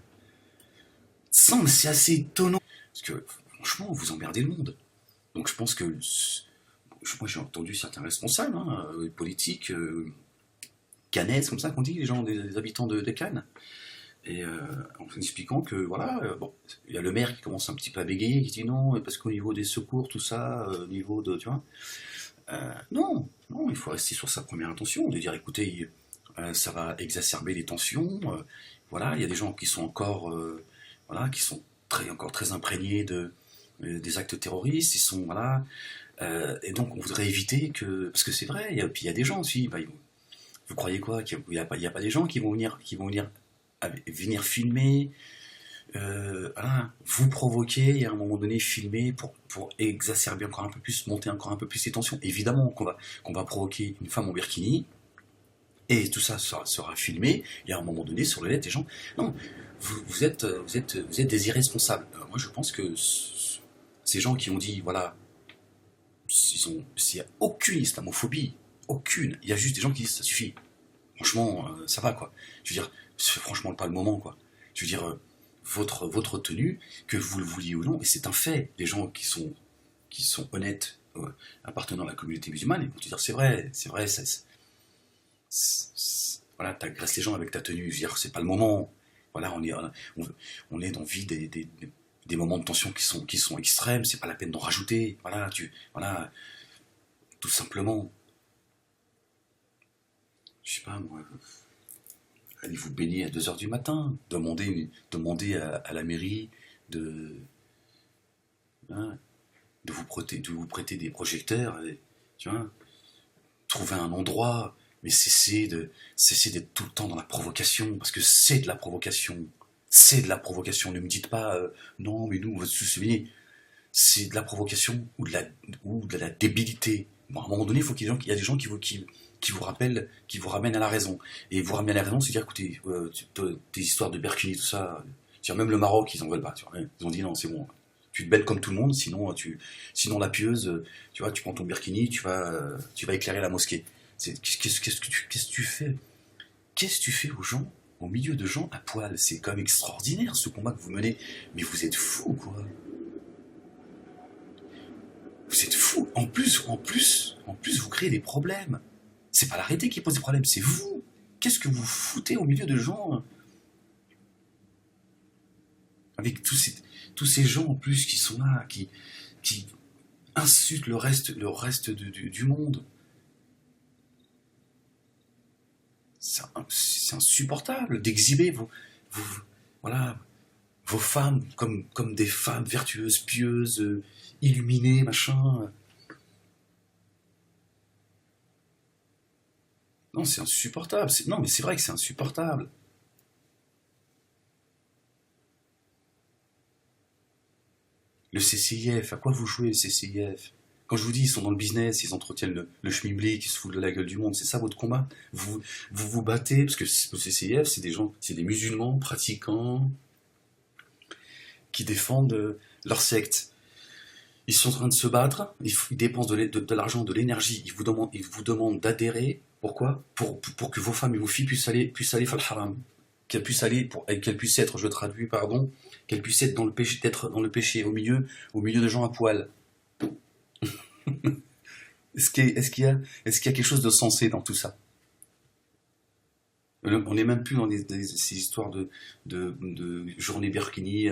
Ça, c'est assez étonnant. Parce que, franchement, vous emmerdez le monde. Donc je pense que... Moi, j'ai entendu certains responsables politiques, canaises, comme ça qu'on dit, les gens, des habitants de Cannes, et en expliquant que, voilà, bon, il y a le maire qui commence un petit peu à bégayer, qui dit non, parce qu'au niveau des secours, tout ça, au niveau de... Tu vois, non, il faut rester sur sa première intention, de dire, écoutez, ça va exacerber les tensions, voilà, il y a des gens qui sont encore... voilà, qui sont encore très imprégnés des actes terroristes, ils sont, voilà, et donc on voudrait éviter que, parce que c'est vrai, puis il y a des gens aussi, bah, vous croyez quoi, qu'il n'y a pas des gens qui vont venir filmer, voilà, vous provoquer et à un moment donné filmer pour exacerber encore un peu plus, monter encore un peu plus les tensions. Évidemment qu'on va provoquer une femme en burkini, et tout ça sera filmé, et à un moment donné, sur le net, les gens... Non, vous êtes des irresponsables. Moi, je pense que ces gens qui ont dit, voilà, s'il n'y a aucune islamophobie, aucune, il y a juste des gens qui disent, ça suffit. Franchement, ça va, quoi. Je veux dire, c'est franchement pas le moment, quoi. Je veux dire, votre tenue, que vous le vouliez ou non, et c'est un fait. Les gens qui sont honnêtes, appartenant à la communauté musulmane, ils vont te dire, c'est vrai, voilà, t'agresses les gens avec ta tenue. Je veux dire, c'est pas le moment. Voilà, on est dans vie des moments de tension qui sont extrêmes. C'est pas la peine d'en rajouter. Voilà, tout simplement. Je sais pas, moi, allez vous baigner à 2 heures du matin. Demandez à la mairie de, hein, de vous prêter des projecteurs. Tu vois, trouver un endroit, mais cessez d'être tout le temps dans la provocation, parce que c'est de la provocation. C'est de la provocation. Ne me dites pas, non, mais nous, on va se souvenir. C'est de la provocation ou de la débilité. Bon, à un moment donné, il faut qu'il y a des gens qui vous ramènent à la raison. Et vous ramener à la raison, c'est dire, écoutez, tes histoires de Berkini, tout ça, même le Maroc, ils en veulent pas. Tu vois, ils ont dit non, c'est bon. Tu te bêtes comme tout le monde, sinon la pieuse, tu vois, tu prends ton Berkini, tu vas éclairer la mosquée. Qu'est-ce que tu fais? Qu'est-ce que tu fais aux gens, au milieu de gens à poil? C'est quand même extraordinaire ce combat que vous menez. Mais vous êtes fous, quoi. Vous êtes fous. En plus, vous créez des problèmes. C'est pas l'arrêté qui pose des problèmes, c'est vous. Qu'est-ce que vous foutez au milieu de gens avec tous ces gens en plus qui sont là, qui insultent le reste du monde. C'est insupportable d'exhiber voilà, vos femmes comme des femmes vertueuses, pieuses, illuminées, machin. Non, c'est insupportable. Non, mais c'est vrai que c'est insupportable. Le CCIF, à quoi vous jouez le CCIF? Quand je vous dis, ils sont dans le business, ils entretiennent le schmilblick, ils se foutent de la gueule du monde, c'est ça votre combat. Vous battez, parce que le CCIF, c'est des gens, c'est des musulmans pratiquants qui défendent leur secte. Ils sont en train de se battre, ils dépensent de l'argent, de l'énergie, ils vous demandent d'adhérer. Pourquoi pour que vos femmes et vos filles puissent aller faire le haram. Qu'elles puissent aller, qu'elles puissent être, je traduis, pardon, qu'elles puissent être dans le péché, au milieu de gens à poil. Est-ce qu'il y a quelque chose de sensé dans tout ça? On n'est même plus dans ces histoires de journée Birkini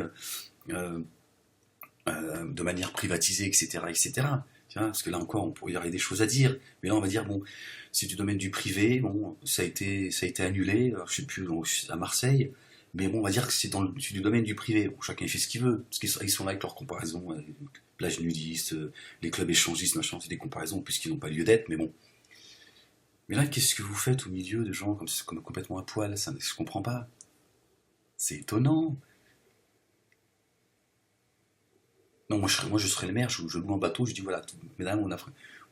de manière privatisée, etc., etc. Tiens, parce que là encore, il y aurait des choses à dire. Mais là, on va dire, bon, c'est du domaine du privé, bon, ça a été annulé, alors, je sais plus, à Marseille, mais bon, on va dire que c'est du domaine du privé. Bon, chacun fait ce qu'il veut, parce qu'ils sont là avec leurs comparaisons, plage nudiste, les clubs échangistes, machin, c'est des comparaisons puisqu'ils n'ont pas lieu d'être, mais bon. Mais là, qu'est-ce que vous faites au milieu de gens comme complètement à poil? Ça, je comprends pas. C'est étonnant. Non, je serais le maire, je loue un bateau, je dis voilà, mesdames,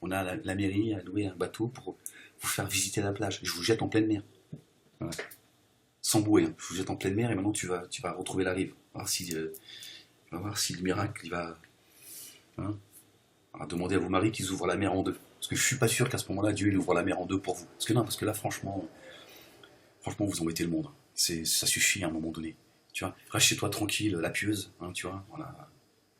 on a la mairie à louer un bateau pour vous faire visiter la plage. Je vous jette en pleine mer. Voilà. Sans bouée, hein. Je vous jette en pleine mer et maintenant tu vas retrouver la rive. On va voir si le miracle il va. Hein, alors, demandez à vos maris qu'ils ouvrent la mer en deux. Parce que je suis pas sûr qu'à ce moment-là, Dieu il ouvre la mer en deux pour vous. Parce que non, parce que là, franchement, vous embêtez le monde. Ça suffit à un moment donné. Tu vois, reste chez toi tranquille, la pieuse, hein, tu vois, voilà.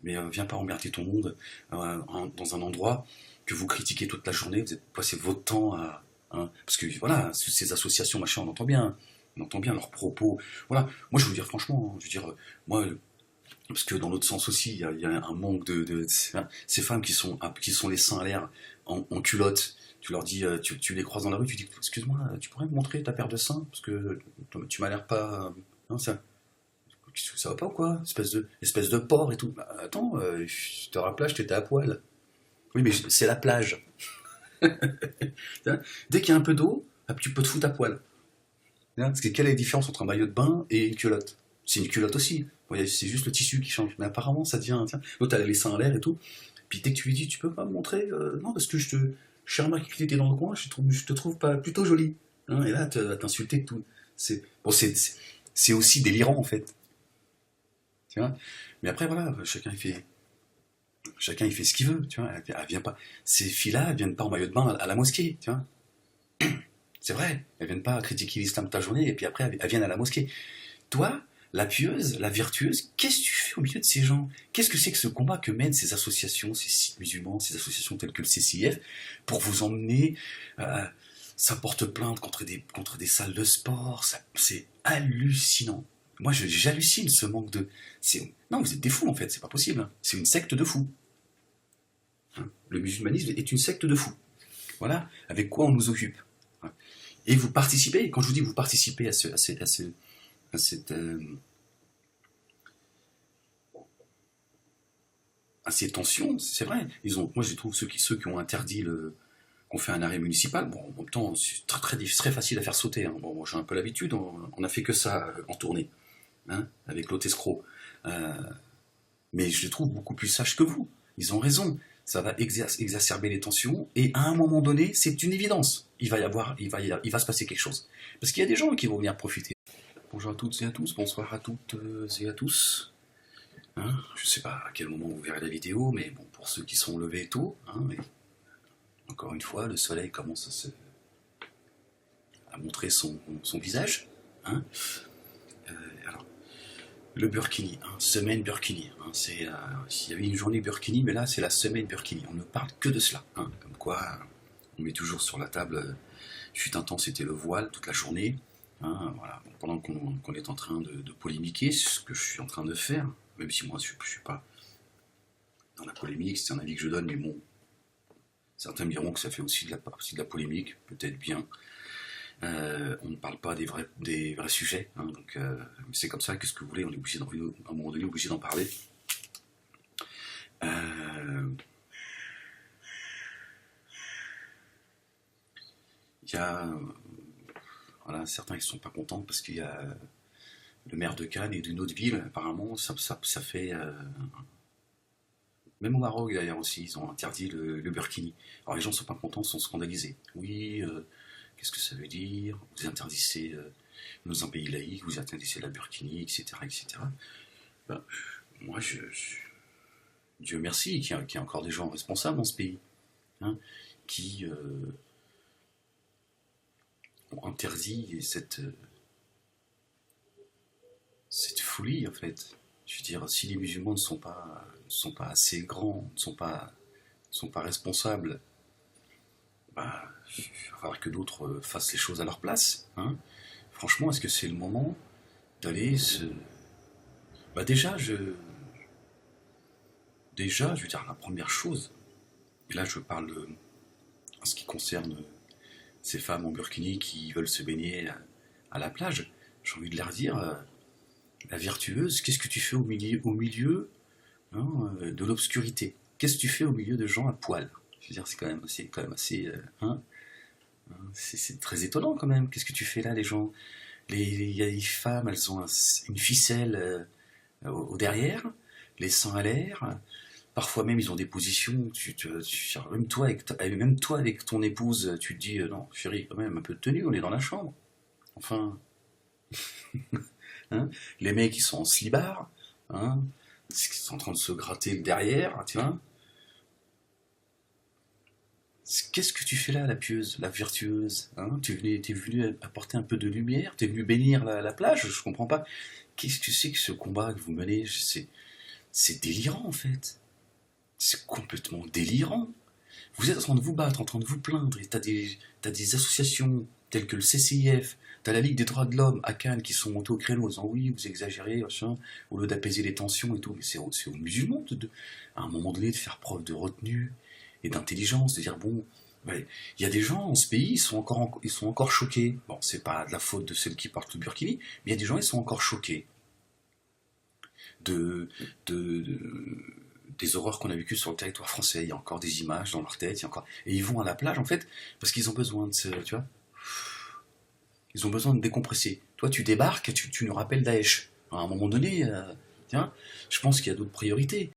Mais viens pas emmerder ton monde dans un endroit que vous critiquez toute la journée, vous passez votre temps à. Hein, parce que voilà, ces associations, machin, on entend bien leurs propos. Voilà, moi je veux dire franchement, hein, je veux dire, moi, parce que dans l'autre sens aussi, il y a un manque ces femmes qui sont les seins à l'air en culotte. Tu leur dis, tu les croises dans la rue, tu dis, excuse-moi, tu pourrais me montrer ta paire de seins parce que tu m'as l'air pas. Hein, ça va pas ou quoi? Espèce de porc et tout. Bah, attends, tu te rappelles, j'étais à poil. Oui, mais c'est la plage. Dès qu'il y a un peu d'eau, hop, tu peux te foutre à poil. Parce que quelle est la différence entre un maillot de bain et une culotte? C'est une culotte aussi. Bon, c'est juste le tissu qui change. Mais apparemment, ça devient. Tiens, l'autre, elle a les seins en l'air et tout. Puis dès que tu lui dis, tu peux pas me montrer? Non, parce que je suis remarqué que tu étais dans le coin, je te trouve pas plutôt jolie. Hein, et là, tu vas t'insulter que tout. Bon, c'est aussi délirant en fait. Tu vois, mais après, voilà, chacun il fait ce qu'il veut. Tu vois, elle vient pas. Ces filles-là, elles viennent pas en maillot de bain à la mosquée. Tu vois, c'est vrai. Elles viennent pas critiquer l'islam toute ta journée et puis après, elles viennent à la mosquée. Toi, la pieuse, la vertueuse, qu'est-ce que tu fais au milieu de ces gens? Qu'est-ce que c'est que ce combat que mènent ces associations, ces sites musulmans, ces associations telles que le CCIF, pour vous emmener, ça porte plainte contre des salles de sport, c'est hallucinant. Moi, j'hallucine ce manque de. Non, vous êtes des fous en fait, c'est pas possible. Hein. C'est une secte de fous. Hein. Le musulmanisme est une secte de fous. Voilà, avec quoi on nous occupe. Hein. Et vous participez, quand je vous dis que vous participez à ces tensions, c'est vrai. Moi, je trouve ceux qui ont interdit qu'on fait un arrêt municipal, bon, en même temps, c'est très facile à faire sauter. Hein. Bon, moi, j'ai un peu l'habitude, on a fait que ça en tournée, hein, avec l'autre escroc. Euh, mais je les trouve beaucoup plus sages que vous. Ils ont raison. Ça va exacerber les tensions, et à un moment donné, c'est une évidence. Il va se passer quelque chose. Parce qu'il y a des gens qui vont venir profiter. Bonjour à toutes et à tous, bonsoir à toutes et à tous. Hein, je ne sais pas à quel moment vous verrez la vidéo, mais bon, pour ceux qui sont levés tôt, hein, encore une fois, le soleil commence à montrer son visage. Hein. Alors, le Burkini, hein, semaine Burkini. Hein, il y avait une journée Burkini, mais là c'est la semaine Burkini. On ne parle que de cela. Hein, comme quoi, on met toujours sur la table. Fut un temps, c'était le voile toute la journée. Hein, voilà. Bon, pendant qu'on est en train de polémiquer, c'est ce que je suis en train de faire, même si moi je ne suis pas dans la polémique, c'est un avis que je donne, mais bon, certains me diront que ça fait aussi de la polémique, peut-être bien. On ne parle pas des vrais sujets, hein, donc c'est comme ça, qu'est-ce que vous voulez, on est obligé à un moment donné obligé d'en parler. Il y a voilà, certains qui ne sont pas contents parce qu'il y a le maire de Cannes et d'une autre ville, apparemment, ça fait Même au Maroc, d'ailleurs, aussi, ils ont interdit le burkini. Alors les gens sont pas contents, sont scandalisés. Oui, qu'est-ce que ça veut dire? Vous interdisez, dans un pays laïque, vous interdisez la burkini, etc., etc. Ben, moi, Dieu merci qu'il y a encore des gens responsables dans ce pays, hein, qui ont interdit cette folie, en fait. Je veux dire, si les musulmans ne sont pas assez grands, ne sont pas responsables, bah, il va falloir que d'autres fassent les choses à leur place, hein. Franchement, est-ce que c'est le moment d'aller se... Bah déjà, je veux dire, la première chose, et là je parle en ce qui concerne ces femmes en burkini qui veulent se baigner à la plage, j'ai envie de leur dire, la vertueuse, qu'est-ce que tu fais au milieu, hein, de l'obscurité? Qu'est-ce que tu fais au milieu de gens à poil? Je veux dire, c'est quand même assez, hein, c'est très étonnant quand même. Qu'est-ce que tu fais là, les gens? Il y a des femmes, elles ont une ficelle au derrière, les seins à l'air. Parfois même, ils ont des positions. Même toi avec ton épouse, tu te dis non, chérie, quand même un peu de tenue. On est dans la chambre. Enfin, hein, les mecs, ils sont en slibard, hein, ils sont en train de se gratter le derrière, tu vois. Qu'est-ce que tu fais là, la pieuse, la vertueuse, hein? T'es venu apporter un peu de lumière, t'es venu bénir la plage, je comprends pas. Qu'est-ce que c'est que ce combat que vous menez? C'est délirant en fait. C'est complètement délirant. Vous êtes en train de vous battre, en train de vous plaindre, et t'as des associations telles que le CCIF, t'as la Ligue des droits de l'homme à Cannes qui sont montées au créneau en disant oui, vous exagérez, machin, au lieu d'apaiser les tensions et tout. Mais c'est aux musulmans, à un moment donné, de faire preuve de retenue et d'intelligence, de dire bon, ouais, il y a des gens dans ce pays, ils sont encore choqués. Bon, c'est pas de la faute de celles qui portent le burkini, mais il y a des gens, ils sont encore choqués de, des horreurs qu'on a vécues sur le territoire français. Il y a encore des images dans leur tête, et ils vont à la plage en fait parce qu'ils ont besoin tu vois, ils ont besoin de décompresser. Toi, tu débarques et tu nous rappelles Daesh. À un moment donné, tiens, je pense qu'il y a d'autres priorités.